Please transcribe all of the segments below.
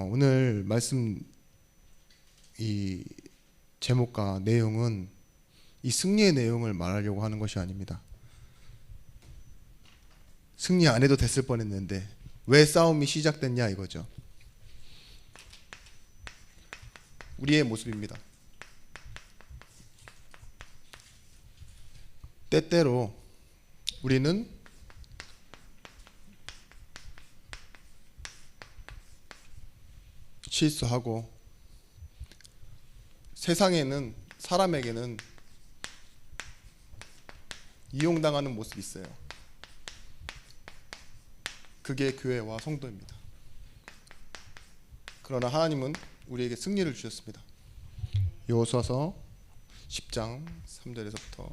오늘 말씀 이 제목과 내용은 이 승리의 내용을 말하려고 하는 것이 아닙니다. 승리 안 해도 됐을 뻔했는데 왜 싸움이 시작됐냐 이거죠. 우리의 모습입니다. 때때로 우리는 실수하고 세상에는 사람에게는 이용당하는 모습이 있어요. 그게 교회와 성도입니다. 그러나 하나님은 우리에게 승리를 주셨습니다. 여호수아서 10장 3절에서부터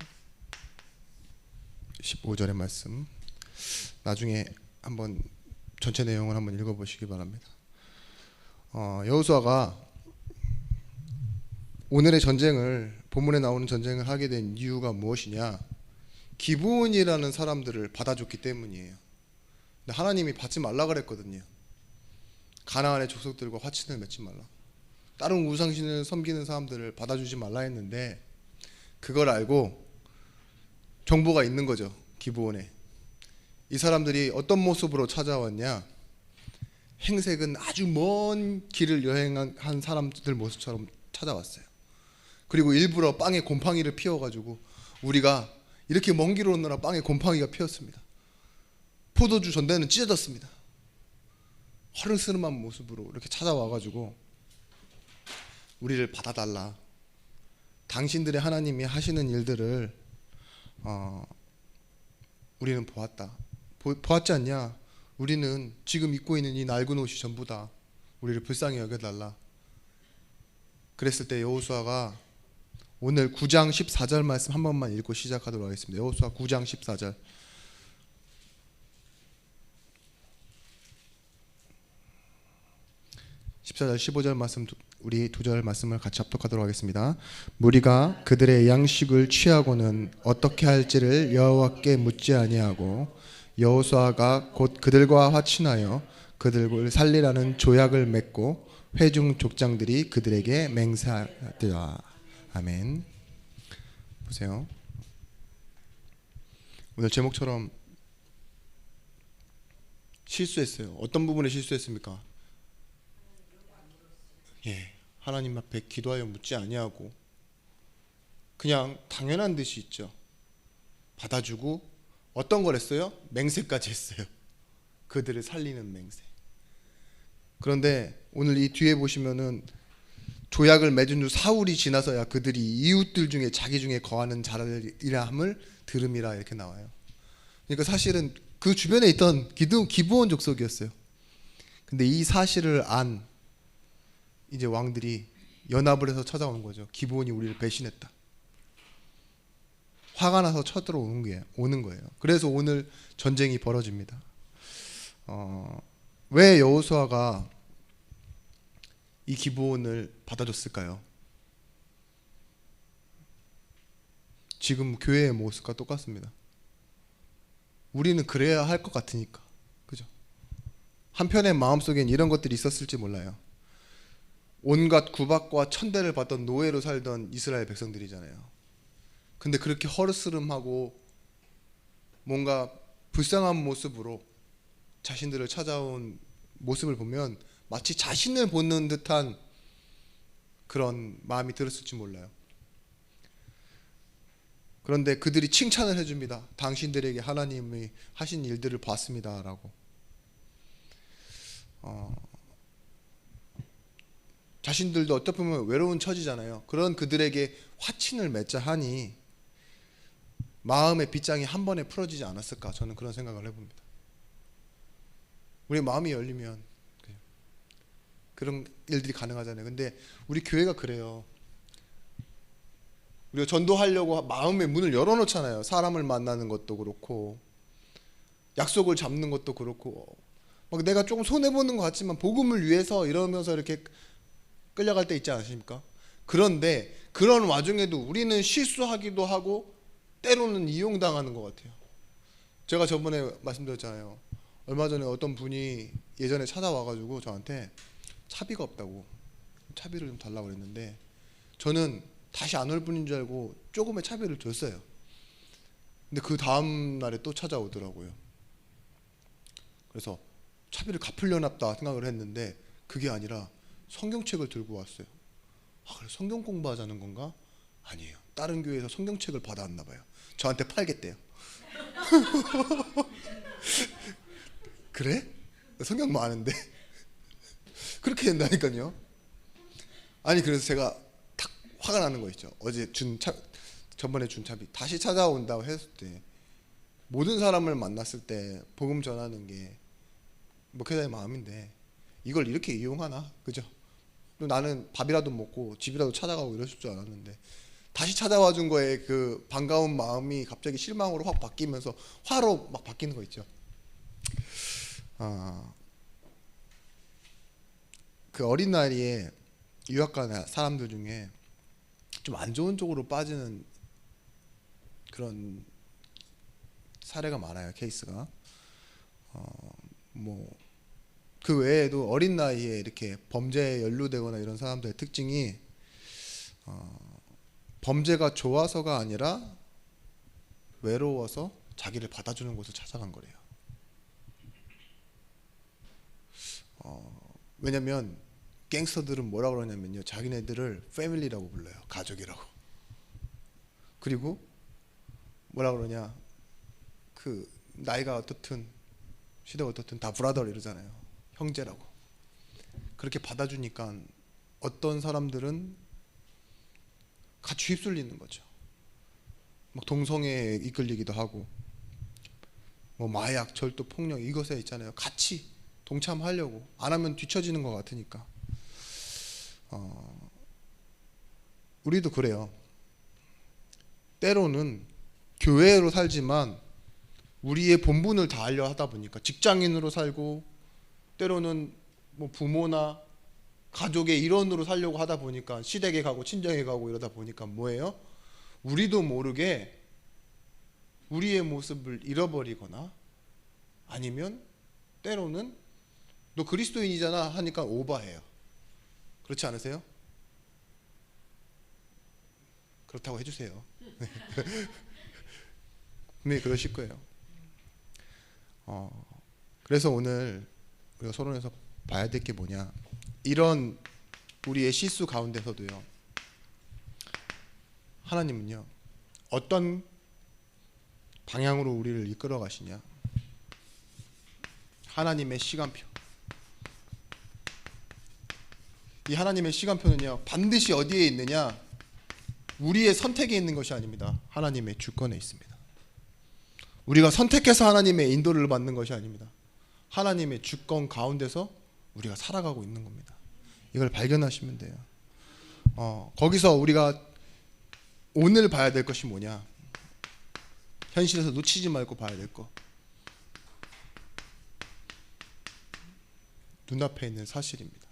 15절의 말씀, 나중에 한번 전체 내용을 한번 읽어보시기 바랍니다. 여호수아가 오늘의 전쟁을, 본문에 나오는 전쟁을 하게 된 이유가 무엇이냐? 기브온이라는 사람들을 받아줬기 때문이에요. 근데 하나님이 받지 말라 그랬거든요. 가나안의 족속들과 화친을 맺지 말라, 다른 우상신을 섬기는 사람들을 받아주지 말라 했는데, 그걸 알고 정보가 있는 거죠. 기브온에 이 사람들이 어떤 모습으로 찾아왔냐? 행색은 아주 먼 길을 여행한 사람들 모습처럼 찾아왔어요. 그리고 일부러 빵에 곰팡이를 피워가지고, 우리가 이렇게 먼 길 오느라 빵에 곰팡이가 피었습니다. 포도주 전대는 찢어졌습니다. 허름스름한 모습으로 이렇게 찾아와가지고 우리를 받아달라, 당신들의 하나님이 하시는 일들을 우리는 보았다, 보았지 않냐? 우리는 지금 입고 있는 이 낡은 옷이 전부다, 우리를 불쌍히 여겨달라. 그랬을 때 여호수아가 오늘 9장 14절 말씀 한 번만 읽고 시작하도록 하겠습니다. 여호수아 9장 14절. (14절) 15절 말씀, 우리 두 절 말씀을 같이 합독하도록 하겠습니다. 무리가 그들의 양식을 취하고는 어떻게 할지를 여호와께 묻지 아니하고, 여호수아가 곧 그들과 화친하여 그들을 살리라는 조약을 맺고 회중 족장들이 그들에게 맹세하더라. 아멘. 보세요. 오늘 제목처럼 실수했어요. 어떤 부분에 실수했습니까? 하나님 앞에 기도하여 묻지 아니하고 그냥 당연한 듯이 있죠. 받아주고 어떤 걸 했어요? 맹세까지 했어요. 그들을 살리는 맹세. 그런데 오늘 이 뒤에 보시면은 조약을 맺은 후 사흘이 지나서야 그들이 이웃들 중에 자기 중에 거하는 자라리라 함을 들음이라 이렇게 나와요. 그러니까 사실은 그 주변에 있던 기브온 족속이었어요. 근데 이 사실을 안 이제 왕들이 연합을 해서 찾아오는 거죠. 기브온이 우리를 배신했다. 화가 나서 쳐들어오는 거예요. 그래서 오늘 전쟁이 벌어집니다. 왜 여호수아가 이 기브온을 받아줬을까요? 지금 교회의 모습과 똑같습니다. 우리는 그래야 할 것 같으니까, 그죠? 한편의 마음속엔 이런 것들이 있었을지 몰라요. 온갖 구박과 천대를 받던 노예로 살던 이스라엘 백성들이잖아요. 근데 그렇게 허르스름하고 뭔가 불쌍한 모습으로 자신들을 찾아온 모습을 보면 마치 자신을 보는 듯한 그런 마음이 들었을지 몰라요. 그런데 그들이 칭찬을 해줍니다. 당신들에게 하나님이 하신 일들을 봤습니다 라고. 자신들도 어떻게 보면 외로운 처지잖아요. 그런 그들에게 화친을 맺자 하니 마음의 빗장이 한 번에 풀어지지 않았을까, 저는 그런 생각을 해봅니다. 우리 마음이 열리면 그런 일들이 가능하잖아요. 근데 우리 교회가 그래요. 우리가 전도하려고 마음의 문을 열어놓잖아요. 사람을 만나는 것도 그렇고 약속을 잡는 것도 그렇고, 막 내가 조금 손해보는 것 같지만 복음을 위해서 이러면서 이렇게 끌려갈 때 있지 않으십니까? 그런데 그런 와중에도 우리는 실수하기도 하고 때로는 이용당하는 것 같아요. 제가 저번에 말씀드렸잖아요. 얼마 전에 어떤 분이 예전에 찾아와가지고 저한테 차비가 없다고 차비를 좀 달라고 그랬는데 저는 다시 안 올 뿐인 줄 알고 조금의 차비를 줬어요. 근데 그 다음 날에 또 찾아오더라고요. 그래서 차비를 갚으려나 생각을 했는데 그게 아니라 성경책을 들고 왔어요. 아, 그래 성경 공부하자는 건가? 아니에요. 다른 교회에서 성경책을 받아왔나 봐요. 저한테 팔겠대요. 그래? 성경 많은데 그렇게 된다니까요. 아니 그래서 제가 탁 화가 나는 거 있죠. 전번에 준 차비 다시 찾아온다고 했을 때 모든 사람을 만났을 때 복음 전하는 게 목회자의 마음인데 이걸 이렇게 이용하나? 그죠? 또 나는 밥이라도 먹고 집이라도 찾아가고 이랬을 줄 알았는데 다시 찾아와 준 거에 그 반가운 마음이 갑자기 실망으로 확 바뀌면서 화로 막 바뀌는 거 있죠. 그 어린 나이에 유학 간 사람들 중에 좀 안 좋은 쪽으로 빠지는 그런 사례가 많아요. 케이스가 뭐 그 외에도 어린 나이에 이렇게 범죄에 연루되거나 이런 사람들의 특징이 범죄가 좋아서가 아니라 외로워서 자기를 받아주는 곳을 찾아간 거래요. 왜냐면 갱스터들은 뭐라 그러냐면요, 자기네들을 패밀리라고 불러요. 가족이라고. 그리고 뭐라 그러냐, 그 나이가 어떻든 시대가 어떻든 다 브라더 이러잖아요. 형제라고. 그렇게 받아주니까 어떤 사람들은 같이 휩쓸리는 거죠. 막 동성애에 이끌리기도 하고, 뭐 마약, 절도, 폭력 이것에 있잖아요. 같이 동참하려고 안 하면 뒤처지는 것 같으니까. 우리도 그래요. 때로는 교회로 살지만 우리의 본분을 다하려 하다 보니까 직장인으로 살고 때로는 뭐 부모나 가족의 일원으로 살려고 하다 보니까 시댁에 가고 친정에 가고 이러다 보니까 뭐예요? 우리도 모르게 우리의 모습을 잃어버리거나 아니면 때로는 너 그리스도인이잖아 하니까 오버해요. 그렇지 않으세요? 그렇다고 해주세요. 분명히 그러실 거예요. 그래서 오늘 우리가 서론에서 봐야 될 게 뭐냐, 이런 우리의 실수 가운데서도요, 하나님은요 어떤 방향으로 우리를 이끌어 가시냐, 하나님의 시간표. 이 하나님의 시간표는요 반드시 어디에 있느냐, 우리의 선택에 있는 것이 아닙니다. 하나님의 주권에 있습니다. 우리가 선택해서 하나님의 인도를 받는 것이 아닙니다. 하나님의 주권 가운데서 우리가 살아가고 있는 겁니다. 이걸 발견하시면 돼요. 거기서 우리가 오늘 봐야 될 것이 뭐냐, 현실에서 놓치지 말고 봐야 될 것, 눈앞에 있는 사실입니다.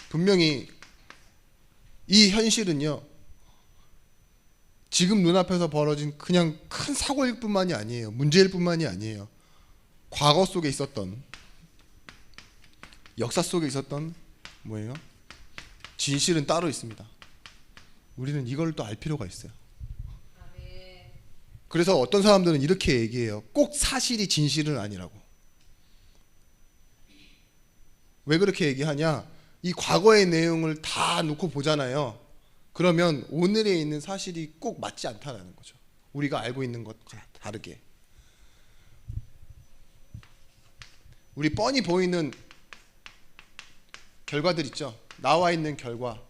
분명히 이 현실은요 지금 눈앞에서 벌어진 그냥 큰 사고일 뿐만이 아니에요. 문제일 뿐만이 아니에요. 과거 속에 있었던, 역사 속에 있었던 뭐예요? 진실은 따로 있습니다. 우리는 이걸 또 알 필요가 있어요. 그래서 어떤 사람들은 이렇게 얘기해요. 꼭 사실이 진실은 아니라고. 왜 그렇게 얘기하냐? 이 과거의 내용을 다 놓고 보잖아요. 그러면 오늘에 있는 사실이 꼭 맞지 않다는 거죠. 우리가 알고 있는 것과 다르게. 우리 뻔히 보이는 결과들 있죠. 나와 있는 결과.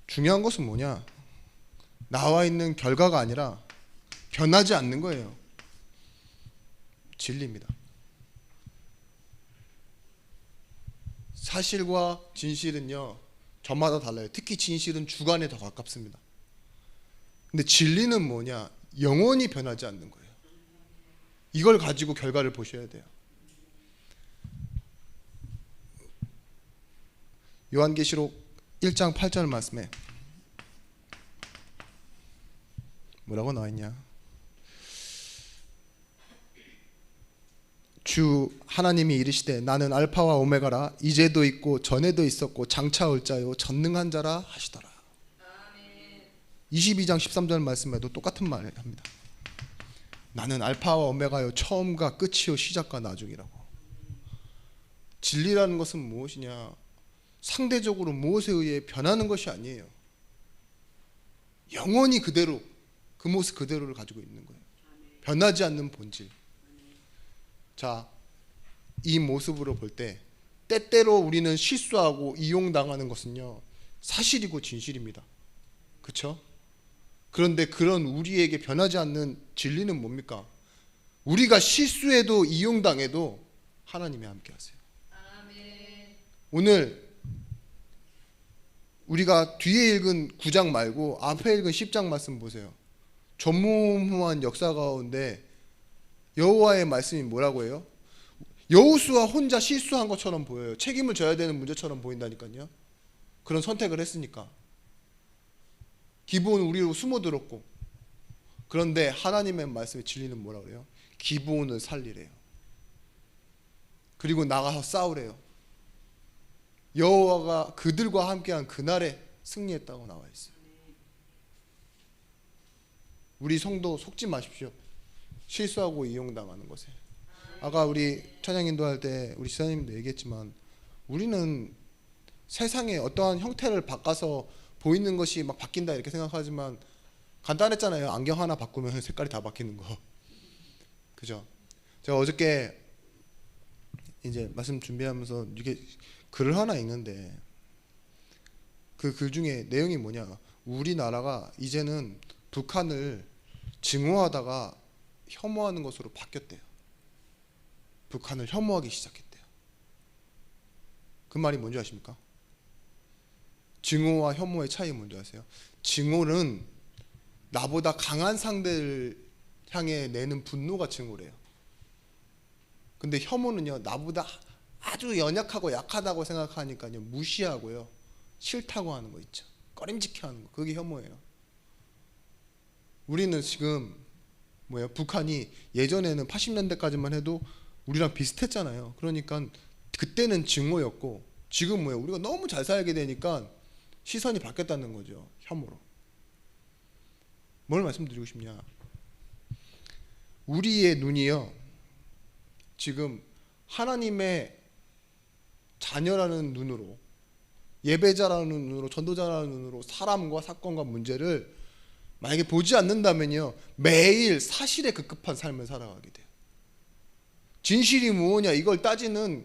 중요한 것은 뭐냐? 나와 있는 결과가 아니라 변하지 않는 거예요. 진리입니다. 사실과 진실은요 저마다 달라요. 특히 진실은 주관에 더 가깝습니다. 근데 진리는 뭐냐? 영원히 변하지 않는 거예요. 이걸 가지고 결과를 보셔야 돼요. 요한계시록 1장 8절 말씀에 뭐라고 나와있냐? 주 하나님이 이르시되 나는 알파와 오메가라 이제도 있고 전에도 있었고 장차 올 자요 전능한 자라 하시더라. 22장 13절 말씀에도 똑같은 말을 합니다. 나는 알파와 오메가요 처음과 끝이요 시작과 나중이라고. 진리라는 것은 무엇이냐? 상대적으로 무엇에 의해 변하는 것이 아니에요. 영원히 그대로 그 모습 그대로를 가지고 있는 거예요. 변하지 않는 본질. 자, 이 모습으로 볼 때 때때로 우리는 실수하고 이용당하는 것은요 사실이고 진실입니다. 그렇죠? 그런데 그런 우리에게 변하지 않는 진리는 뭡니까? 우리가 실수해도 이용당해도 하나님이 함께 하세요. 오늘 우리가 뒤에 읽은 9장 말고 앞에 읽은 10장 말씀 보세요. 전무후무한 역사 가운데 여호와의 말씀이 뭐라고 해요? 여호수아 혼자 실수한 것처럼 보여요. 책임을 져야 되는 문제처럼 보인다니까요. 그런 선택을 했으니까. 기브온 우리로 숨어들었고, 그런데 하나님의 말씀의 진리는 뭐라고 그래요? 기브온을 살리래요. 그리고 나가서 싸우래요. 여호와가 그들과 함께한 그날에 승리했다고 나와 있어요. 우리 성도 속지 마십시오. 실수하고 이용당하는 것에. 아까 우리 찬양 인도할 때 우리 지사님도 얘기했지만 우리는 세상에 어떠한 형태를 바꿔서 보이는 것이 막 바뀐다 이렇게 생각하지만 간단했잖아요. 안경 하나 바꾸면 색깔이 다 바뀌는 거. 그죠? 제가 어저께 이제 말씀 준비하면서 이게 글을 하나 읽는데 그 글 중에 내용이 뭐냐? 우리나라가 이제는 북한을 증오하다가 혐오하는 것으로 바뀌었대요. 북한을 혐오하기 시작했대요. 그 말이 뭔지 아십니까? 증오와 혐오의 차이 뭔지 아세요? 증오는 나보다 강한 상대를 향해 내는 분노가 증오래요. 근데 혐오는요, 나보다 아주 연약하고 약하다고 생각하니까요, 무시하고요, 싫다고 하는 거 있죠. 꺼림직해 하는 거. 그게 혐오예요. 우리는 지금 북한이 예전에는 80년대까지만 해도 우리랑 비슷했잖아요. 그러니까 그때는 증오였고 지금 우리가 너무 잘 살게 되니까 시선이 바뀌었다는 거죠. 혐오로. 뭘 말씀드리고 싶냐? 우리의 눈이요, 지금 하나님의 자녀라는 눈으로, 예배자라는 눈으로, 전도자라는 눈으로 사람과 사건과 문제를 만약에 보지 않는다면요, 매일 사실에 급급한 삶을 살아가게 돼요. 진실이 무엇이냐 이걸 따지는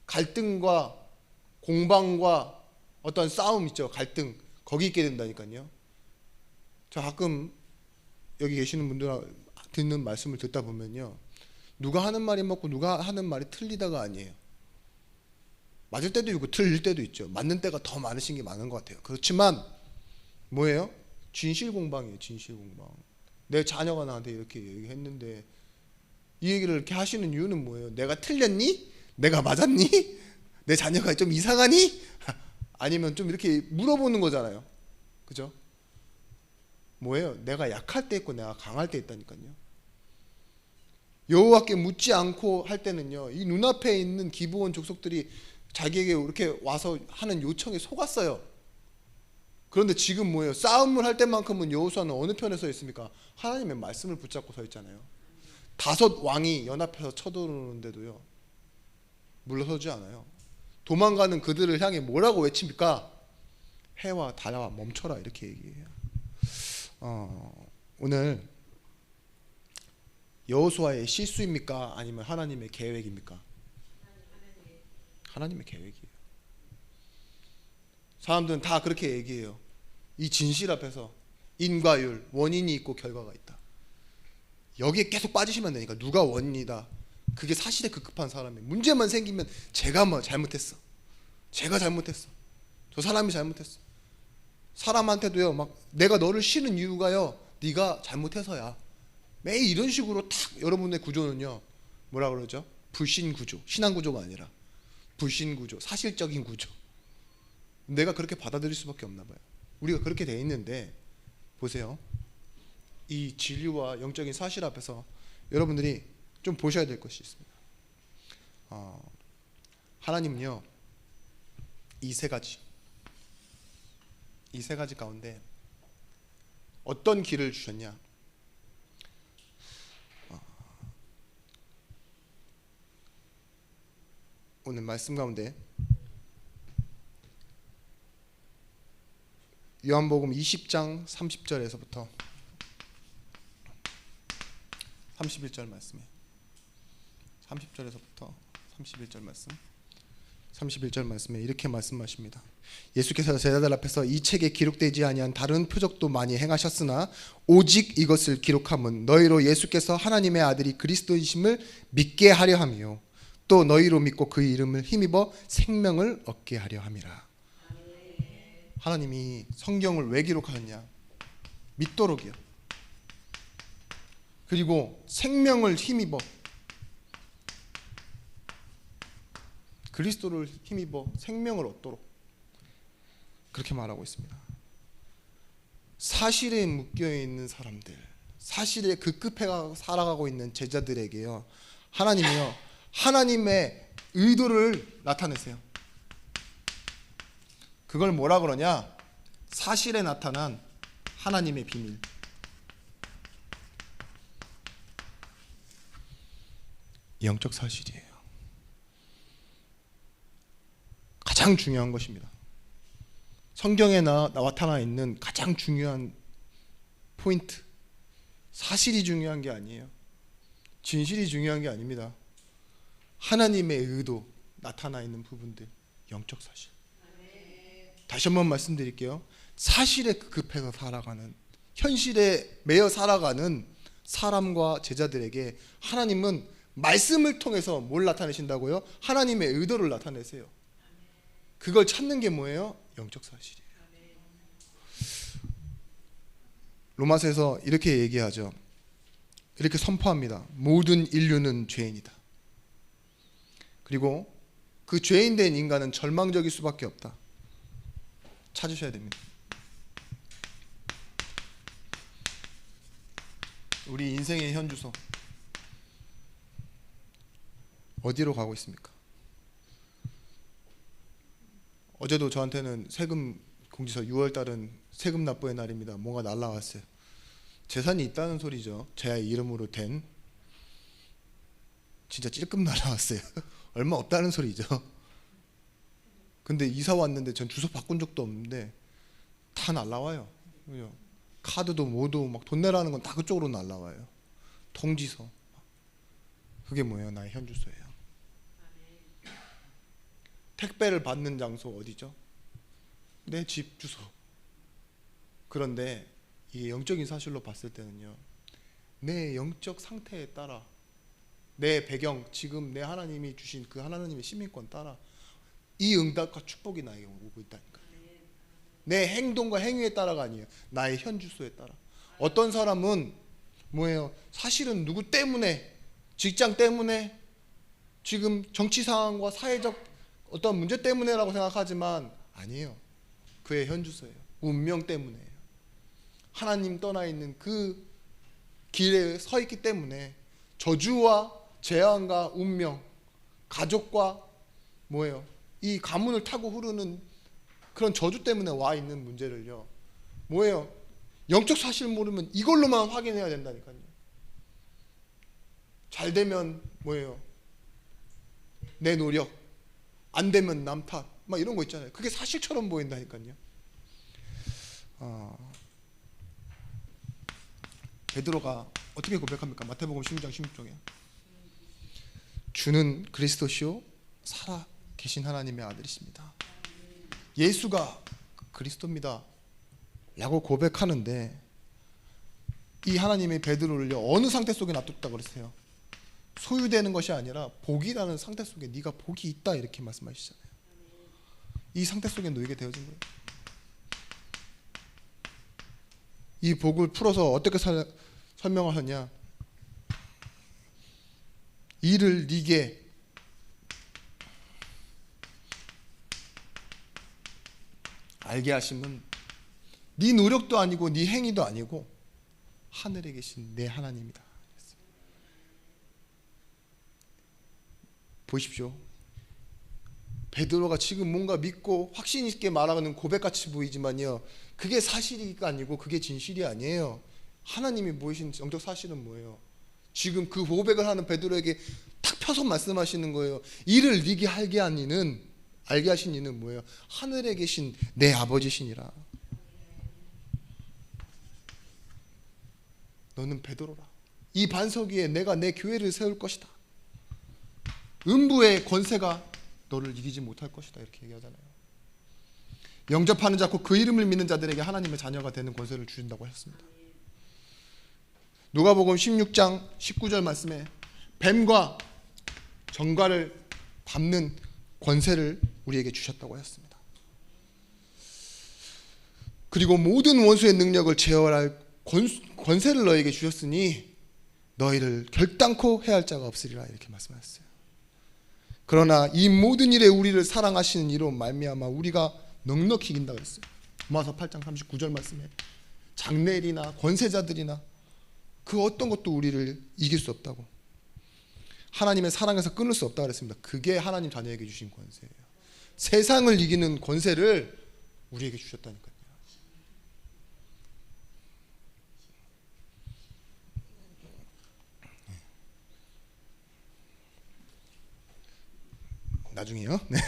갈등과 공방과 어떤 싸움 있죠. 갈등. 거기 있게 된다니까요. 저 가끔 여기 계시는 분들 듣는 말씀을 듣다 보면요, 누가 하는 말이 맞고 누가 하는 말이 틀리다가 아니에요. 맞을 때도 있고 틀릴 때도 있죠. 맞는 때가 더 많으신 게 많은 것 같아요. 그렇지만 뭐예요? 진실 공방이에요. 진실 공방. 내 자녀가 나한테 이렇게 얘기했는데 이 얘기를 이렇게 하시는 이유는 뭐예요? 내가 틀렸니? 내가 맞았니? 내 자녀가 좀 이상하니? 아니면 좀 이렇게 물어보는 거잖아요. 그죠? 뭐예요? 내가 약할 때 있고 내가 강할 때 있다니까요. 여호와께 묻지 않고 할 때는요, 이 눈앞에 있는 기브온 족속들이 자기에게 이렇게 와서 하는 요청에 속았어요. 그런데 지금 뭐예요? 싸움을 할 때만큼은 여호수아는 어느 편에 서 있습니까? 하나님의 말씀을 붙잡고 서 있잖아요. 5 왕이 연합해서 쳐들어오는데도요, 물러서지 않아요. 도망가는 그들을 향해 뭐라고 외칩니까? 해와 달아 멈춰라 이렇게 얘기해요. 오늘 여호수아의 실수입니까? 아니면 하나님의 계획입니까? 하나님의 계획이에요. 사람들은 다 그렇게 얘기해요. 이 진실 앞에서 인과율, 원인이 있고 결과가 있다. 여기에 계속 빠지시면 되니까 누가 원인이다, 그게 사실에 급급한 사람이 문제만 생기면 제가 뭐 잘못했어, 제가 잘못했어, 저 사람이 잘못했어. 사람한테도요, 막 내가 너를 싫은 이유가요, 네가 잘못해서야. 매일 이런 식으로 탁. 여러분의 구조는요, 뭐라 그러죠? 불신 구조. 신앙 구조가 아니라 불신 구조, 사실적인 구조. 내가 그렇게 받아들일 수밖에 없나 봐요. 우리가 그렇게 돼 있는데 보세요. 이 진리와 영적인 사실 앞에서 여러분들이 좀 보셔야 될 것이 있습니다. 하나님은요, 이 세 가지 가운데 어떤 길을 주셨냐? 오늘 말씀 가운데 요한복음 20장 30절에서부터 31절 말씀에 30절에서부터 31절 말씀 31절 말씀에 이렇게 말씀하십니다. 예수께서 제자들 앞에서 이 책에 기록되지 아니한 다른 표적도 많이 행하셨으나 오직 이것을 기록함은 너희로 예수께서 하나님의 아들이 그리스도이심을 믿게 하려 함이요 또 너희로 믿고 그 이름을 힘입어 생명을 얻게 하려 함이라. 하나님이 성경을 왜 기록하느냐? 믿도록이요. 그리고 생명을 힘입어 그리스도를 힘입어 생명을 얻도록 그렇게 말하고 있습니다. 사실에 묶여있는 사람들, 사실에 급급해 살아가고 있는 제자들에게요, 하나님이요, 하나님의 의도를 나타내세요. 그걸 뭐라 그러냐? 사실에 나타난 하나님의 비밀. 영적 사실이에요. 가장 중요한 것입니다. 성경에 나타나 있는 가장 중요한 포인트, 사실이 중요한 게 아니에요. 진실이 중요한 게 아닙니다. 하나님의 의도 나타나 있는 부분들, 영적 사실. 다시 한번 말씀드릴게요. 사실에 급급해서 살아가는, 현실에 매여 살아가는 사람과 제자들에게 하나님은 말씀을 통해서 뭘 나타내신다고요? 하나님의 의도를 나타내세요. 그걸 찾는 게 뭐예요? 영적 사실이에요. 로마서에서 이렇게 얘기하죠. 이렇게 선포합니다. 모든 인류는 죄인이다. 그리고 그 죄인 된 인간은 절망적일 수밖에 없다. 찾으셔야 됩니다. 우리 인생의 현주소 어디로 가고 있습니까? 어제도 저한테는 세금 공지서 6월달은 세금 납부의 날입니다. 뭔가 날라왔어요. 재산이 있다는 소리죠. 제 이름으로 된. 진짜 찔끔 날라왔어요. 얼마 없다는 소리죠. 근데 이사 왔는데 전 주소 바꾼 적도 없는데 다 날라와요. 그죠? 카드도 뭐도 막 돈 내라는 건 다 그쪽으로 날라와요. 통지서. 그게 뭐예요? 나의 현주소예요. 택배를 받는 장소 어디죠? 내 집 주소. 그런데 이 영적인 사실로 봤을 때는요, 내 영적 상태에 따라, 내 배경, 지금 내 하나님이 주신 그 하나님의 시민권 따라 이 응답과 축복이 나에게 오고 있다니까요. 내 행동과 행위에 따라가 아니에요. 나의 현주소에 따라. 어떤 사람은 뭐예요? 사실은 누구 때문에, 직장 때문에, 지금 정치 상황과 사회적 어떤 문제 때문에라고 생각하지만 아니에요. 그의 현주소예요. 운명 때문에요. 하나님 떠나 있는 그 길에 서 있기 때문에 저주와 재앙과 운명, 가족과 뭐예요? 이 가문을 타고 흐르는 그런 저주 때문에 와 있는 문제를요, 뭐예요? 영적 사실 모르면 이걸로만 확인해야 된다니까요. 잘 되면 뭐예요? 내 노력, 안 되면 남 탓, 막 이런 거 있잖아요. 그게 사실처럼 보인다니까요. 베드로가 어떻게 고백합니까? 마태복음 16장 16절에 주는 그리스도시요 살아 계신 하나님의 아들이십니다. 예수가 그리스도입니다 라고 고백하는데, 이 하나님이 베드로를요 어느 상태 속에 놔뒀다 그랬어요? 소유되는 것이 아니라 복이라는 상태 속에 네가 복이 있다 이렇게 말씀하시잖아요. 이 상태 속에 놓이게 되어진 거예요. 이 복을 풀어서 어떻게 설명하셨냐? 이를 네게 알게 하심은 네 노력도 아니고 네 행위도 아니고 하늘에 계신 내 하나님이다. 보십시오. 베드로가 지금 뭔가 믿고 확신 있게 말하는 고백같이 보이지만요, 그게 사실이가 아니고 그게 진실이 아니에요. 하나님이 보이신 영적 사실은 뭐예요? 지금 그 고백을 하는 베드로에게 탁 펴서 말씀하시는 거예요. 이를 네게 알게 하신 이는 뭐예요? 하늘에 계신 내 아버지시니라. 너는 베드로라. 이 반석 위에 내가 내 교회를 세울 것이다. 음부의 권세가 너를 이기지 못할 것이다. 이렇게 얘기하잖아요. 영접하는 자, 곧 그 이름을 믿는 자들에게 하나님의 자녀가 되는 권세를 주신다고 하셨습니다. 누가복음 16장 19절 말씀에 뱀과 정갈을 밟는 권세를 우리에게 주셨다고 하였습니다. 그리고 모든 원수의 능력을 제어할 권세를 너에게 주셨으니 너희를 결단코 해할 자가 없으리라. 이렇게 말씀하셨어요. 그러나 이 모든 일에 우리를 사랑하시는 이로 말미암아 우리가 넉넉히 이긴다 그랬어요. 로마서 8장 39절 말씀에 장래일이나 권세자들이나 그 어떤 것도 우리를 이길 수 없다고, 하나님의 사랑에서 끊을 수 없다 그랬습니다. 그게 하나님 자녀에게 주신 권세예요. 세상을 이기는 권세를 우리에게 주셨다니까요. 나중에요. 네.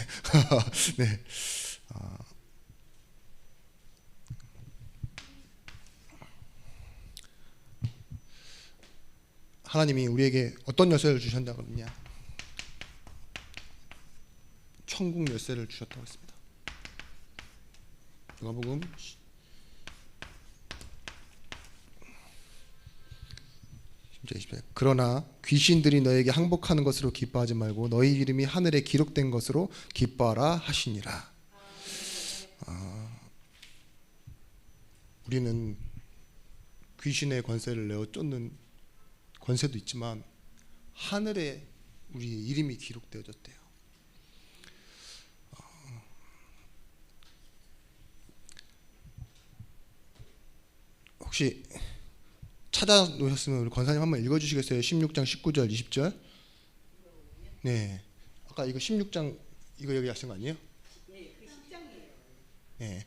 네. 하나님이 우리에게 어떤 열쇠를 주셨다고 그러냐? 천국 열쇠를 주셨다고 했습니다. 누가복음 10절. 그러나 귀신들이 너에게 항복하는 것으로 기뻐하지 말고 너희 이름이 하늘에 기록된 것으로 기뻐하라 하시니라. 우리는 귀신의 권세를 내어 쫓는 권세도 있지만 하늘에 우리의 이름이 기록되어졌대요. 혹시 찾아놓으셨으면 우리 권사님 한번 읽어주시겠어요? 16장 19절 20절. 네, 아까 이거 16장 이거 여기 하신 거 아니에요? 네,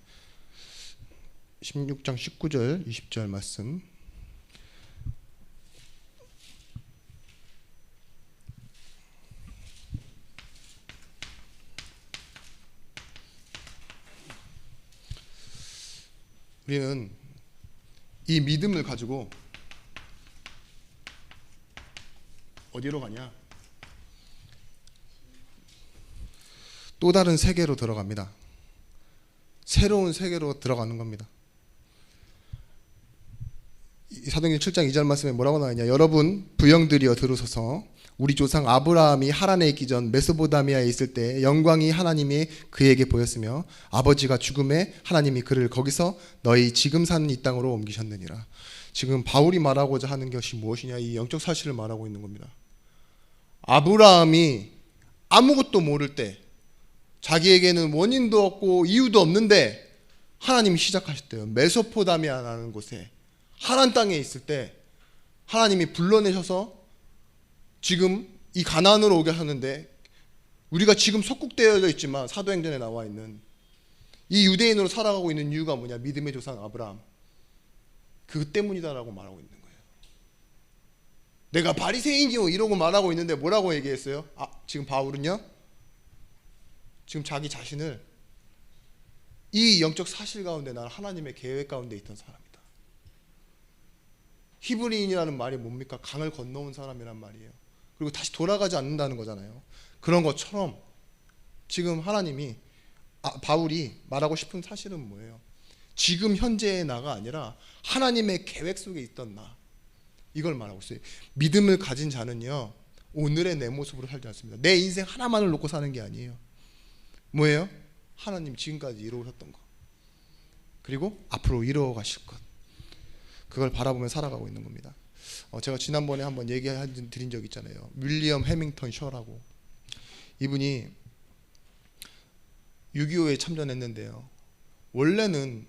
16장 19절 20절 말씀. 우리는 이 믿음을 가지고 어디로 가냐? 또 다른 세계로 들어갑니다. 새로운 세계로 들어가는 겁니다. 사도행전 7장 2절 말씀에 뭐라고 나와있냐? 여러분 부형들이여 들으소서. 우리 조상 아브라함이 하란에 있기 전 메소포타미아에 있을 때 영광이 하나님이 그에게 보였으며 아버지가 죽음에 하나님이 그를 거기서 너희 지금 사는 이 땅으로 옮기셨느니라. 지금 바울이 말하고자 하는 것이 무엇이냐? 이 영적 사실을 말하고 있는 겁니다. 아브라함이 아무것도 모를 때, 자기에게는 원인도 없고 이유도 없는데 하나님이 시작하셨대요. 메소포타미아라는 곳에 하란 땅에 있을 때 하나님이 불러내셔서 지금 이 가나안으로 오게 하는데, 우리가 지금 속국되어져 있지만 사도행전에 나와 있는 이 유대인으로 살아가고 있는 이유가 뭐냐? 믿음의 조상 아브라함, 그 때문이다라고 말하고 있는 거예요. 내가 바리새인이요 이러고 말하고 있는데 뭐라고 얘기했어요? 지금 바울은요, 지금 자기 자신을 이 영적 사실 가운데, 나는 하나님의 계획 가운데 있던 사람이다. 히브리인이라는 말이 뭡니까? 강을 건너온 사람이란 말이에요. 그리고 다시 돌아가지 않는다는 거잖아요. 그런 것처럼 지금 하나님이, 바울이 말하고 싶은 사실은 뭐예요? 지금 현재의 나가 아니라 하나님의 계획 속에 있던 나, 이걸 말하고 있어요. 믿음을 가진 자는요, 오늘의 내 모습으로 살지 않습니다. 내 인생 하나만을 놓고 사는 게 아니에요. 뭐예요? 하나님 지금까지 이루셨던 것, 그리고 앞으로 이루어 가실 것, 그걸 바라보며 살아가고 있는 겁니다. 제가 지난번에 한번 드린 적 있잖아요. 윌리엄 해밍턴 셔라고. 이분이 6.25에 참전했는데요, 원래는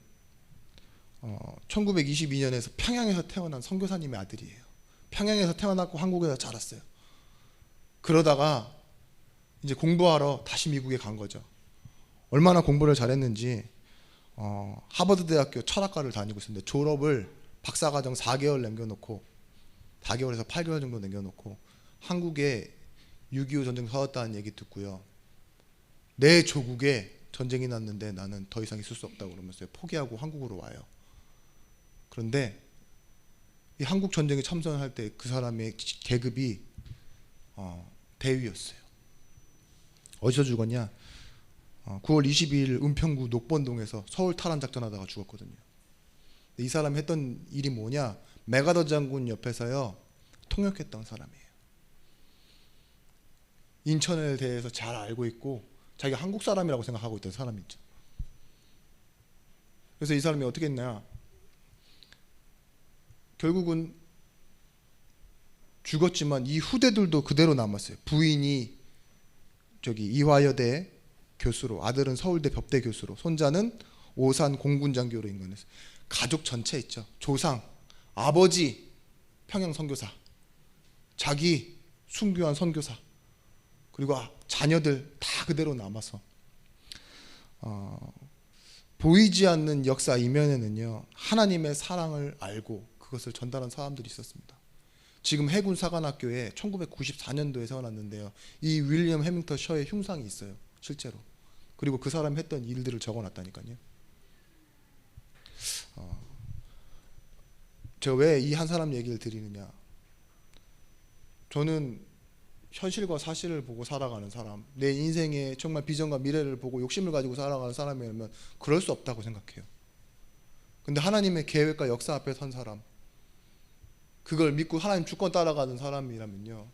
1922년에서 평양에서 태어난 선교사님의 아들이에요. 평양에서 태어났고 한국에서 자랐어요. 그러다가 이제 공부하러 다시 미국에 간 거죠. 얼마나 공부를 잘했는지 하버드 대학교 철학과를 다니고 있었는데 졸업을 박사과정 4개월 남겨놓고 4개월에서 8개월 정도 남겨놓고 한국에 6.25 전쟁 터졌다는 얘기 듣고요. 내 조국에 전쟁이 났는데 나는 더 이상 있을 수 없다고 그러면서 포기하고 한국으로 와요. 그런데 이 한국 전쟁에 참전할 때 그 사람의 계급이 대위였어요. 어디서 죽었냐? 9월 22일 은평구 녹번동에서 서울 탈환 작전하다가 죽었거든요. 이 사람이 했던 일이 뭐냐? 메가더 장군 옆에서요 통역했던 사람이에요. 인천에 대해서 잘 알고 있고 자기가 한국 사람이라고 생각하고 있던 사람이죠. 그래서 이 사람이 어떻게 했냐? 결국은 죽었지만 이 후대들도 그대로 남았어요. 부인이 이화여대 교수로, 아들은 서울대 법대 교수로, 손자는 오산 공군장교로 임관했어요. 가족 전체 있죠. 조상, 아버지 평양 선교사, 자기 순교한 선교사, 그리고 자녀들 다 그대로 남아서 보이지 않는 역사 이면에는요 하나님의 사랑을 알고 그것을 전달한 사람들이 있었습니다. 지금 해군 사관학교에 1994년도에 세워놨는데요, 이 윌리엄 해밍턴 셔의 흉상이 있어요, 실제로. 그리고 그 사람이 했던 일들을 적어놨다니까요. 제가 왜 이 한 사람 얘기를 드리느냐? 저는 현실과 사실을 보고 살아가는 사람, 내 인생에 정말 비전과 미래를 보고 욕심을 가지고 살아가는 사람이라면 그럴 수 없다고 생각해요. 근데 하나님의 계획과 역사 앞에 선 사람, 그걸 믿고 하나님 주권 따라가는 사람이라면요,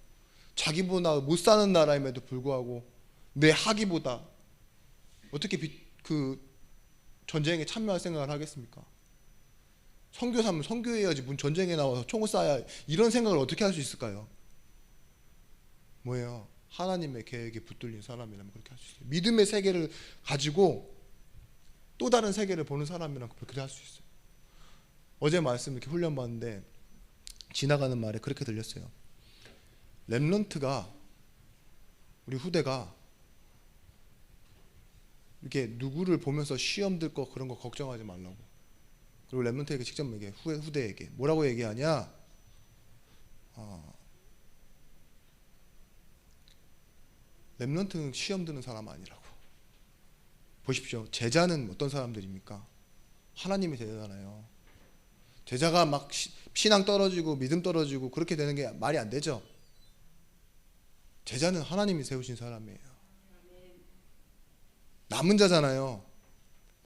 자기보다 못 사는 나라임에도 불구하고 내 학위보다 어떻게 그 전쟁에 참여할 생각을 하겠습니까? 선교사면 선교해야지, 문 전쟁에 나와서 총을 쏴야, 이런 생각을 어떻게 할 수 있을까요? 뭐예요? 하나님의 계획에 붙들린 사람이라면 그렇게 할 수 있어요. 믿음의 세계를 가지고 또 다른 세계를 보는 사람이라면 그렇게 할 수 있어요. 어제 말씀 이렇게 훈련받는데 지나가는 말에 그렇게 들렸어요. 렘넌트가, 우리 후대가 이렇게 누구를 보면서 시험 들 거 그런 거 걱정하지 말라고. 그리고 렘넌트에게 직접 얘기해. 후대에게 뭐라고 얘기하냐? 렘넌트는 시험 드는 사람 아니라고. 보십시오. 제자는 어떤 사람들입니까? 하나님의 제자잖아요. 제자가 막 신앙 떨어지고 믿음 떨어지고 그렇게 되는 게 말이 안 되죠. 제자는 하나님이 세우신 사람이에요. 남은 자잖아요.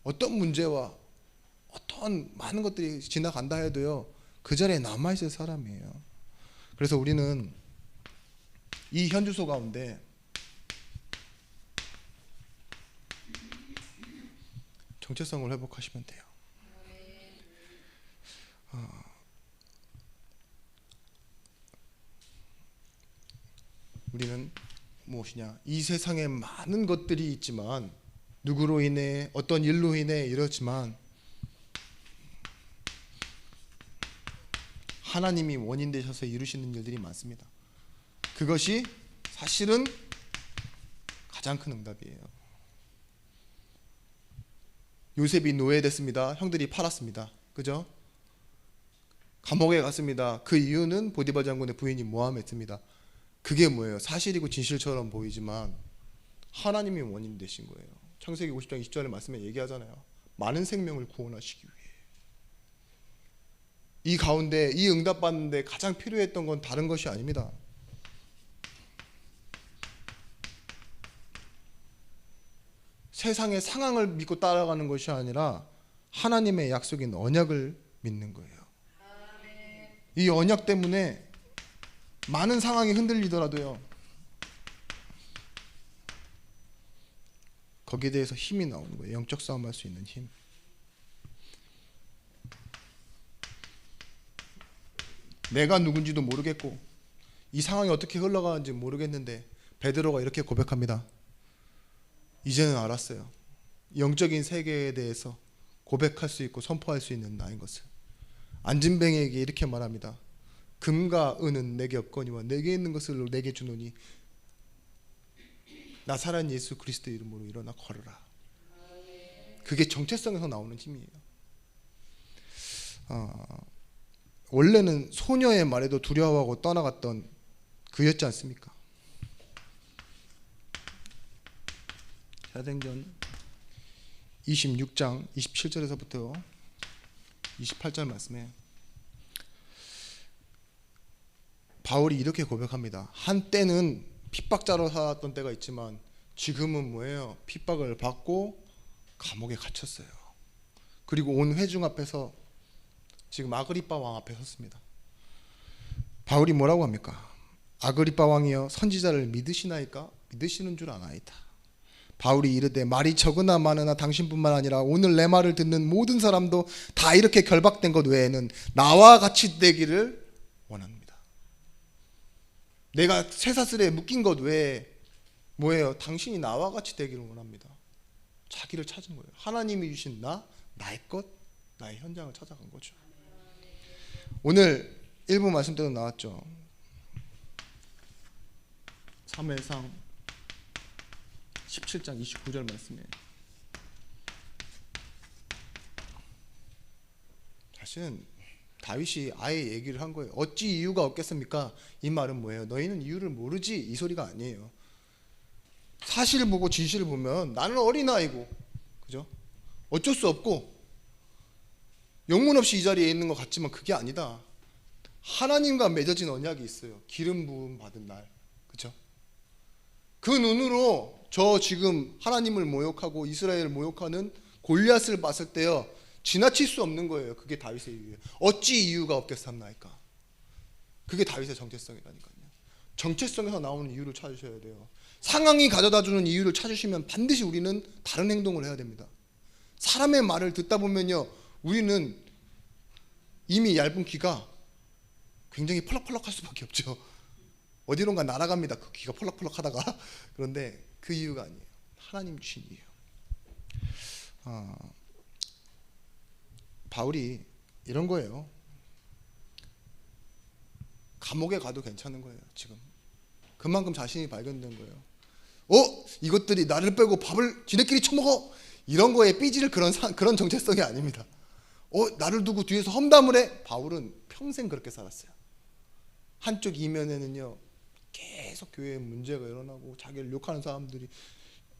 어떤 문제와 어떤 많은 것들이 지나간다 해도요, 그 자리에 남아있을 사람이에요. 그래서 우리는 이 현주소 가운데 정체성을 회복하시면 돼요. 우리는 무엇이냐? 이 세상에 많은 것들이 있지만, 누구로 인해, 어떤 일로 인해 이렇지만 하나님이 원인 되셔서 이루시는 일들이 많습니다. 그것이 사실은 가장 큰 응답이에요. 요셉이 노예됐습니다. 형들이 팔았습니다. 그죠? 감옥에 갔습니다. 그 이유는 보디발 장군의 부인이 모함했습니다. 그게 뭐예요? 사실이고 진실처럼 보이지만 하나님이 원인 되신 거예요. 창세기 50장 20절의 말씀에 얘기하잖아요. 많은 생명을 구원하시기 위해. 이 가운데 이 응답받는데 가장 필요했던 건 다른 것이 아닙니다. 세상의 상황을 믿고 따라가는 것이 아니라 하나님의 약속인 언약을 믿는 거예요. 이 언약 때문에 많은 상황이 흔들리더라도요, 거기에 대해서 힘이 나오는 거예요. 영적 싸움할 수 있는 힘. 내가 누군지도 모르겠고 이 상황이 어떻게 흘러가는지 모르겠는데 베드로가 이렇게 고백합니다. 이제는 알았어요. 영적인 세계에 대해서 고백할 수 있고 선포할 수 있는 나인 것을. 안진뱅에게 이렇게 말합니다. 금과 은은 내게 없거니와 내게 있는 것을 내게 주노니 나사렛 예수 그리스도 이름으로 일어나 걸어라. 그게 정체성에서 나오는 힘이에요. 원래는 소녀의 말에도 두려워하고 떠나갔던 그였지 않습니까? 사도행전 26장 27절에서부터 28절 말씀에 바울이 이렇게 고백합니다. 한때는 핍박자로 살았던 때가 있지만 지금은 뭐예요? 핍박을 받고 감옥에 갇혔어요. 그리고 온 회중 앞에서 지금 아그리빠 왕 앞에 섰습니다. 바울이 뭐라고 합니까? 아그리빠 왕이여 선지자를 믿으시나이까? 믿으시는 줄 아나이다. 바울이 이르되 말이 적으나 많으나 당신뿐만 아니라 오늘 내 말을 듣는 모든 사람도 다 이렇게 결박된 것 외에는 나와 같이 되기를 원합니다. 내가 쇠사슬에 묶인 것 외에 뭐예요? 당신이 나와 같이 되기를 원합니다. 자기를 찾은 거예요. 하나님이 주신 나의 것, 나의 현장을 찾아간 거죠. 오늘 일부 말씀 때도 나왔죠. 사무엘상 17장 29절 말씀에 사실은 다윗이 아예 얘기를 한 거예요. 어찌 이유가 없겠습니까? 이 말은 뭐예요? 너희는 이유를 모르지, 이 소리가 아니에요. 사실을 보고 진실을 보면 나는 어린아이고, 그죠? 어쩔 수 없고 영문 없이 이 자리에 있는 것 같지만 그게 아니다. 하나님과 맺어진 언약이 있어요. 기름 부음 받은 날, 그죠? 그 눈으로 저 지금 하나님을 모욕하고 이스라엘을 모욕하는 골리앗을 봤을 때요, 지나칠 수 없는 거예요. 그게 다윗의 이유예요. 어찌 이유가 없겠습니까? 그게 다윗의 정체성이라니까요. 정체성에서 나오는 이유를 찾으셔야 돼요. 상황이 가져다주는 이유를 찾으시면 반드시 우리는 다른 행동을 해야 됩니다. 사람의 말을 듣다 보면요, 우리는 이미 얇은 귀가 굉장히 펄럭펄럭할 수밖에 없죠. 어디론가 날아갑니다. 그 귀가 펄럭펄럭 하다가. 그런데 그 이유가 아니에요. 하나님 주신 이유. 바울이 이런 거예요. 감옥에 가도 괜찮은 거예요. 지금 그만큼 자신이 발견된 거예요. 이것들이 나를 빼고 밥을 지네끼리 처먹어, 이런 거에 삐질 그런 정체성이 아닙니다. 나를 두고 뒤에서 험담을 해. 바울은 평생 그렇게 살았어요. 한쪽 이면에는요, 계속 교회에 문제가 일어나고 자기를 욕하는 사람들이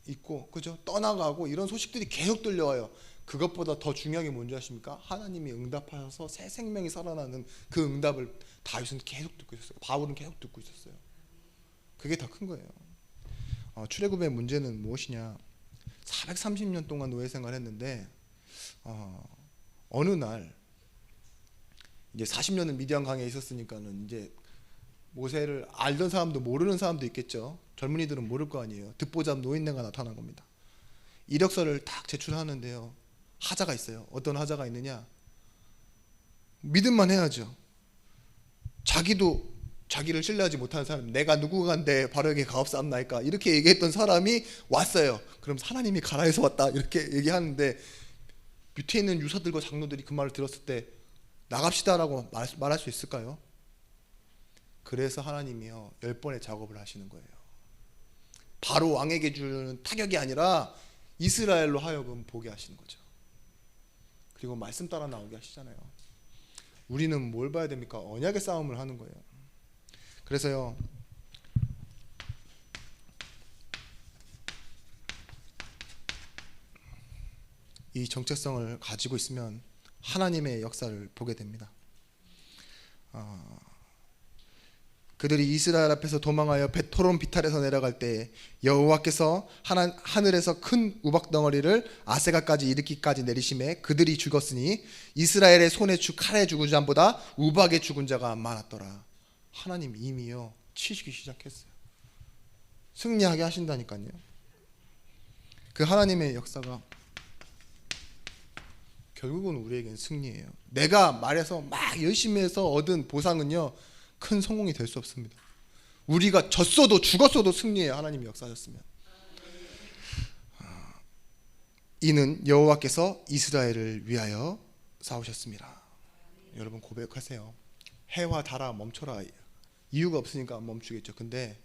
있고, 그죠? 떠나가고 이런 소식들이 계속 들려와요. 그것보다 더 중요한 게 뭔지 아십니까? 하나님이 응답하셔서 새 생명이 살아나는 그 응답을 다윗은 계속 듣고 있었어요. 바울은 계속 듣고 있었어요. 그게 더 큰 거예요. 출애굽의 문제는 무엇이냐? 430년 동안 노예 생활했는데 어느 날 이제 40년은 미디안 강에 있었으니까는 이제 모세를 알던 사람도 모르는 사람도 있겠죠. 젊은이들은 모를 거 아니에요. 듣보잡 노인네가 나타난 겁니다. 이력서를 딱 제출하는데요, 하자가 있어요. 어떤 하자가 있느냐? 믿음만 해야죠. 자기도 자기를 신뢰하지 못하는 사람, 내가 누구간데 바로에게 가옵사옵나이까, 이렇게 얘기했던 사람이 왔어요. 그럼 하나님이 가라 해서 왔다, 이렇게 얘기하는데 밑에 있는 유사들과 장로들이 그 말을 들었을 때 나갑시다라고 말할 수 있을까요? 그래서 하나님이요, 10번의 작업을 하시는 거예요. 바로 왕에게 주는 타격이 아니라 이스라엘로 하여금 보게 하시는 거죠. 그리고 말씀 따라 나오게 하시잖아요. 우리는 뭘 봐야 됩니까? 언약의 싸움을 하는 거예요. 그래서요, 이 정체성을 가지고 있으면 하나님의 역사를 보게 됩니다. 그들이 이스라엘 앞에서 도망하여 베토론 비탈에서 내려갈 때 여호와께서 하늘에서 큰 우박 덩어리를 아세가까지 이르기까지 내리심에 그들이 죽었으니 이스라엘의 손에 칼에 죽은 자보다 우박에 죽은 자가 많았더라. 하나님 이미요 치시기 시작했어요. 승리하게 하신다니까요. 그 하나님의 역사가 결국은 우리에겐 승리예요. 내가 말해서 막 열심히 해서 얻은 보상은요, 큰 성공이 될 수 없습니다. 우리가 졌어도 죽었어도 승리해요. 하나님이 역사하셨으면. 이는 여호와께서 이스라엘을 위하여 싸우셨습니다. 여러분 고백하세요. 해와 달아 멈춰라. 이유가 없으니까 멈추겠죠. 근데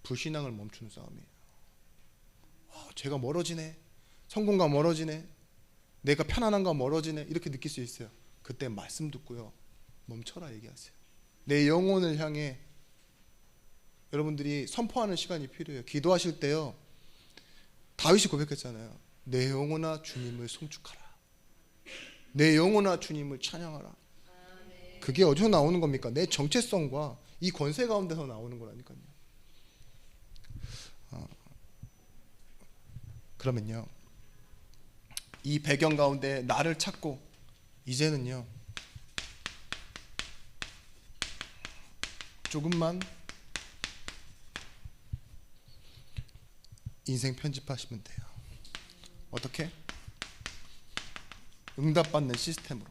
불신앙을 멈추는 싸움이에요. 죄가 멀어지네, 성공과 멀어지네, 내가 편안함과 멀어지네, 이렇게 느낄 수 있어요. 그때 말씀 듣고요, 멈춰라 얘기하세요. 내 영혼을 향해 여러분들이 선포하는 시간이 필요해요. 기도하실 때요, 다윗이 고백했잖아요. 내 영혼아 주님을 송축하라, 내 영혼아 주님을 찬양하라. 그게 어디서 나오는 겁니까? 내 정체성과 이 권세 가운데서 나오는 거라니까요. 그러면요, 이 배경 가운데 나를 찾고 이제는요 조금만 인생 편집하시면 돼요. 어떻게? 응답받는 시스템으로.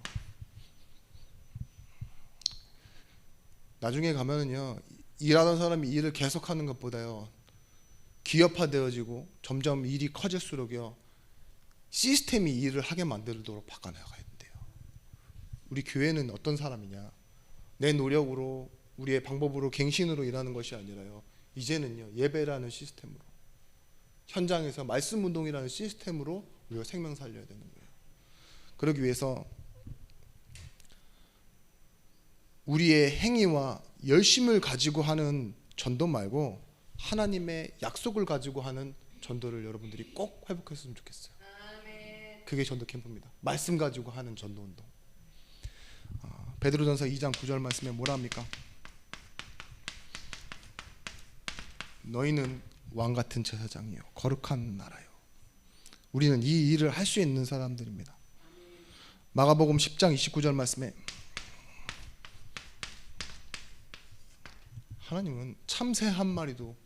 나중에 가면은요, 일하던 사람이 일을 계속하는 것보다요, 기업화되어지고 점점 일이 커질수록요, 시스템이 일을 하게 만들도록 바꿔나가야 돼요. 우리 교회는 어떤 사람이냐? 내 노력으로, 우리의 방법으로, 갱신으로 일하는 것이 아니라요, 이제는요, 예배라는 시스템으로, 현장에서 말씀 운동이라는 시스템으로 우리가 생명 살려야 되는 거예요. 그러기 위해서 우리의 행위와 열심을 가지고 하는 전도 말고 하나님의 약속을 가지고 하는 전도를 여러분들이 꼭 회복했으면 좋겠어요. 그게 전도 캠프입니다. 말씀 가지고 하는 전도 운동. 베드로전서 2장 9절 말씀에 뭐라 합니까? 너희는 왕같은 제사장이요 거룩한 나라요. 우리는 이 일을 할 수 있는 사람들입니다. 마가복음 10장 29절 말씀에 하나님은 참새 한 마리도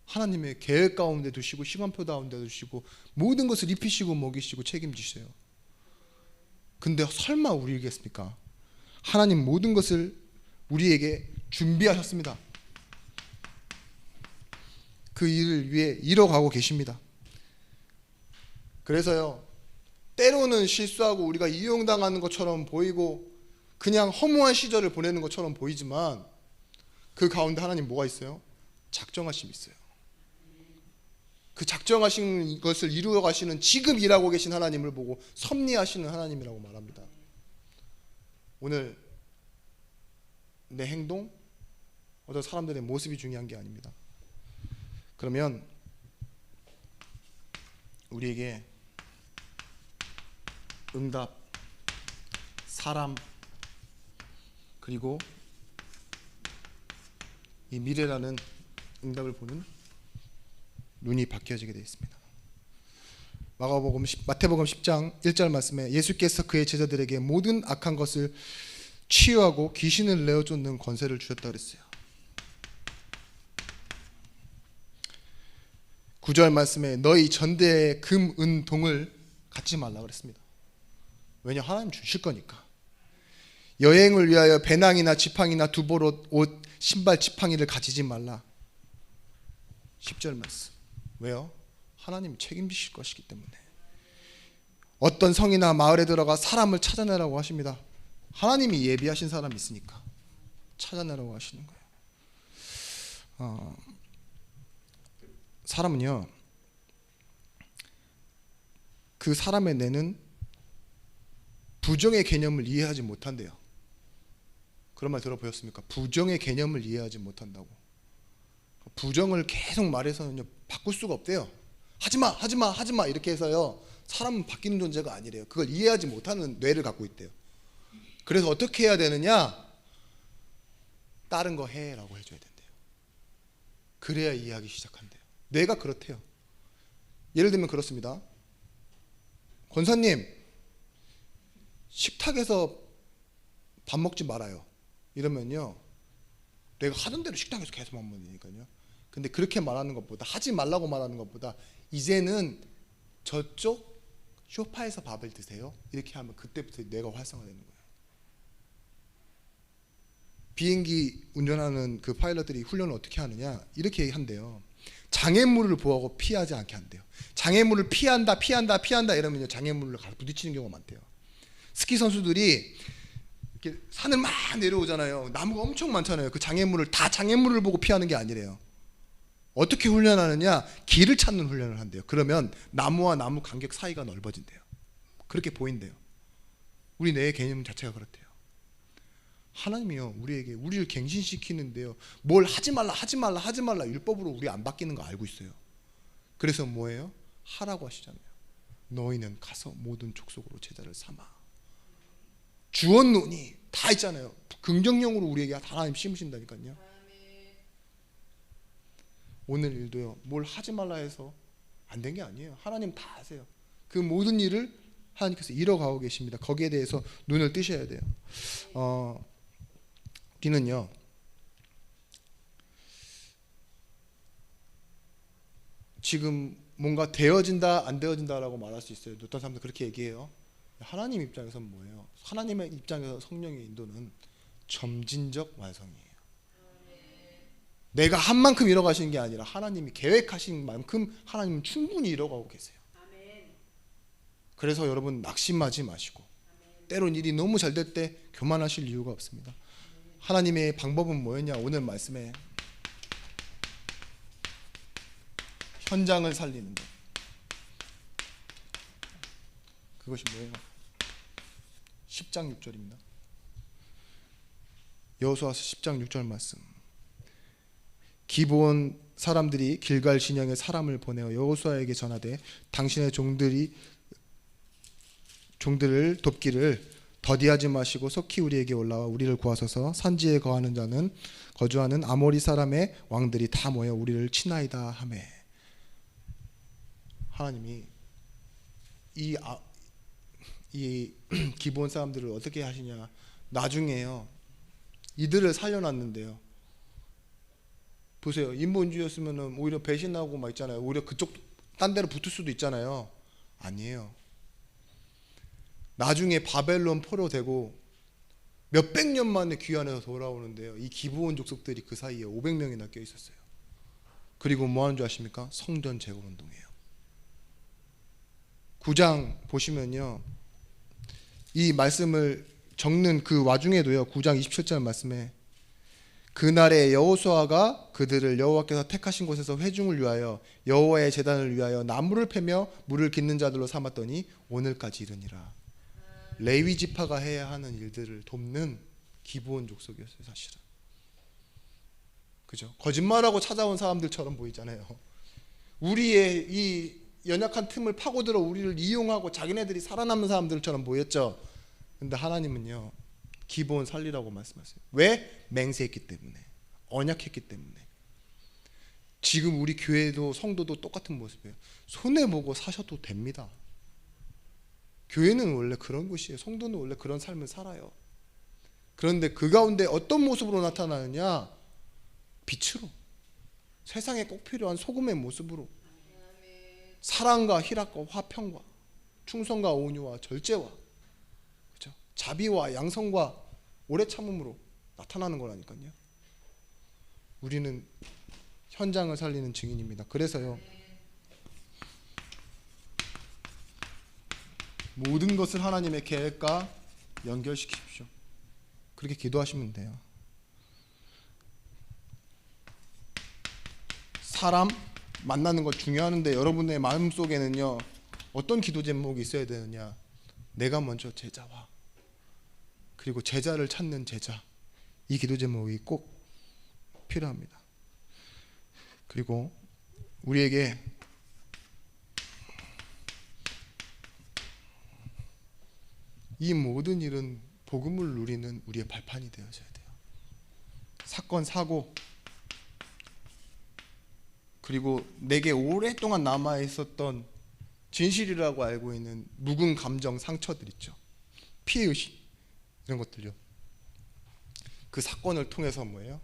하나님의 계획 가운데 두시고 시간표 가운데 두시고 모든 것을 입히시고 먹이시고 책임지세요. 근데 설마 우리겠습니까? 하나님 모든 것을 우리에게 준비하셨습니다. 그 일을 위해 이뤄가고 계십니다. 그래서요, 때로는 실수하고 우리가 이용당하는 것처럼 보이고 그냥 허무한 시절을 보내는 것처럼 보이지만 그 가운데 하나님 뭐가 있어요? 작정하심이 있어요. 그 작정하신 것을 이루어 가시는 지금 일하고 계신 하나님을 보고 섭리하시는 하나님이라고 말합니다. 오늘 내 행동, 어떤 사람들의 모습이 중요한 게 아닙니다. 그러면 우리에게 응답, 사람, 그리고 이 미래라는 응답을 보는 눈이 바뀌어지게 되어 있습니다. 마태복음 10장 1절 말씀에 예수께서 그의 제자들에게 모든 악한 것을 치유하고 귀신을 내어쫓는 권세를 주셨다 그랬어요. 9절 말씀에 너희 전대의 금, 은, 동을 갖지 말라 그랬습니다. 왜냐? 하나님 주실 거니까. 여행을 위하여 배낭이나 지팡이나 두보옷, 옷, 신발, 지팡이를 가지지 말라. 10절 말씀. 왜요? 하나님이 책임지실 것이기 때문에. 어떤 성이나 마을에 들어가 사람을 찾아내라고 하십니다. 하나님이 예비하신 사람이 있으니까 찾아내라고 하시는 거예요. 사람은요, 그 사람의 내는 부정의 개념을 이해하지 못한대요. 그런 말 들어보셨습니까? 부정의 개념을 이해하지 못한다고. 부정을 계속 말해서는요, 바꿀 수가 없대요. 하지마, 하지마, 하지마 이렇게 해서요, 사람은 바뀌는 존재가 아니래요. 그걸 이해하지 못하는 뇌를 갖고 있대요. 그래서 어떻게 해야 되느냐? 다른 거 해라고 해줘야 된대요. 그래야 이해하기 시작한대요. 뇌가 그렇대요. 예를 들면 그렇습니다. 권사님, 식탁에서 밥 먹지 말아요. 이러면요, 내가 하던 대로 식탁에서 계속 밥 먹으니까요. 근데 그렇게 말하는 것보다, 하지 말라고 말하는 것보다, 이제는 저쪽 소파에서 밥을 드세요. 이렇게 하면 그때부터 뇌가 활성화되는 거예요. 비행기 운전하는 그 파일럿들이 훈련을 어떻게 하느냐, 이렇게 한대요. 장애물을 보호하고 피하지 않게 한대요. 장애물을 피한다 이러면요, 장애물을 가서 부딪히는 경우가 많대요. 스키 선수들이 이렇게 산을 막 내려오잖아요. 나무가 엄청 많잖아요. 그 장애물을 보고 피하는 게 아니래요. 어떻게 훈련하느냐? 길을 찾는 훈련을 한대요. 그러면 나무와 나무 간격 사이가 넓어진대요. 그렇게 보인대요. 우리 뇌의 개념 자체가 그렇대요. 하나님이요, 우리를 갱신시키는데요, 뭘 하지 말라 율법으로 우리 안 바뀌는 거 알고 있어요. 그래서 뭐예요? 하라고 하시잖아요. 너희는 가서 모든 족속으로 제자를 삼아. 주언론이 다 있잖아요. 긍정형으로 우리에게 하나님 심으신다니까요. 오늘 일도요, 뭘 하지 말라 해서 안 된 게 아니에요. 하나님 다 아세요. 그 모든 일을 하나님께서 이뤄가고 계십니다. 거기에 대해서 눈을 뜨셔야 돼요. 우리는요, 지금 뭔가 되어진다 안 되어진다라고 말할 수 있어요. 어떤 사람들 그렇게 얘기해요. 하나님 입장에서는 뭐예요? 하나님의 입장에서 성령의 인도는 점진적 완성이에요. 내가 한 만큼 이뤄가시는 게 아니라 하나님이 계획하신 만큼 하나님은 충분히 이뤄가고 계세요. 그래서 여러분 낙심하지 마시고, 때론 일이 너무 잘 될 때 교만하실 이유가 없습니다. 하나님의 방법은 뭐였냐? 오늘 말씀에 현장을 살리는 것. 그것이 뭐예요? 10장 6절입니다. 여호수아서 10장 6절 말씀. 기브온 사람들이 길갈 진영에 사람을 보내어 여호수아에게 전하되 당신의 종들을 돕기를 더디하지 마시고 속히 우리에게 올라와 우리를 구하소서. 산지에 거주하는 아모리 사람의 왕들이 다 모여 우리를 치나이다 하매. 하나님이 이 기브온 사람들을 어떻게 하시냐? 나중에요, 이들을 살려놨는데요, 보세요. 인본주의였으면 오히려 배신하고 막 있잖아요. 오히려 그쪽 딴 데로 붙을 수도 있잖아요. 아니에요. 나중에 바벨론 포로되고 몇백 년 만에 귀환해서 돌아오는데요, 이 기브온 족속들이 그 사이에 500명이나 껴 있었어요. 그리고 뭐 하는 줄 아십니까? 성전 재건운동이에요. 9장 보시면요, 이 말씀을 적는 그 와중에도요, 9장 27절 말씀에 그날에 여호수아가 그들을 여호와께서 택하신 곳에서 회중을 위하여 여호와의 제단을 위하여 나무를 패며 물을 깃는 자들로 삼았더니 오늘까지 이르니라. 레위 지파가 해야 하는 일들을 돕는 기브온 족속이었어요, 사실은. 그죠? 거짓말하고 찾아온 사람들처럼 보이잖아요. 우리의 이 연약한 틈을 파고들어 우리를 이용하고 자기네들이 살아남는 사람들처럼 보였죠. 근데 하나님은요, 기브온 살리라고 말씀하세요. 왜? 맹세했기 때문에, 언약했기 때문에. 지금 우리 교회도 성도도 똑같은 모습이에요. 손해보고 사셔도 됩니다. 교회는 원래 그런 곳이에요. 성도는 원래 그런 삶을 살아요. 그런데 그 가운데 어떤 모습으로 나타나느냐? 빛으로, 세상에 꼭 필요한 소금의 모습으로, 사랑과 희락과 화평과 충성과 온유와 절제와, 그렇죠? 자비와 양성과 오래 참음으로 나타나는 거라니까요. 우리는 현장을 살리는 증인입니다. 그래서요, 모든 것을 하나님의 계획과 연결시키십시오. 그렇게 기도하시면 돼요. 사람 만나는 것 중요한데 여러분의 마음속에는요, 어떤 기도 제목이 있어야 되느냐? 내가 먼저 제자와, 그리고 제자를 찾는 제자, 이 기도 제목이 꼭 필요합니다. 그리고 우리에게 이 모든 일은 복음을 누리는 우리의 발판이 되어져야 돼요. 사건, 사고, 그리고 내게 오랫동안 남아있었던 진실이라고 알고 있는 묵은 감정, 상처들 있죠. 피해의식, 이런 것들요. 그 사건을 통해서 뭐예요?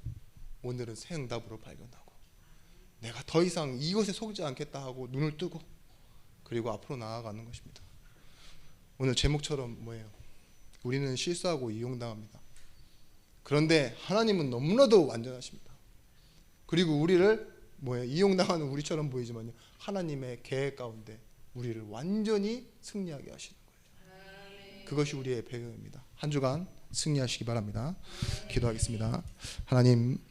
오늘은 새 응답으로 발견하고, 내가 더 이상 이것에 속지 않겠다 하고 눈을 뜨고, 그리고 앞으로 나아가는 것입니다. 오늘 제목처럼 뭐예요? 우리는 실수하고 이용당합니다. 그런데 하나님은 너무나도 완전하십니다. 그리고 우리를 뭐예요? 이용당하는 우리처럼 보이지만요, 하나님의 계획 가운데 우리를 완전히 승리하게 하시는 거예요. 그것이 우리의 배경입니다. 한 주간 승리하시기 바랍니다. 기도하겠습니다. 하나님,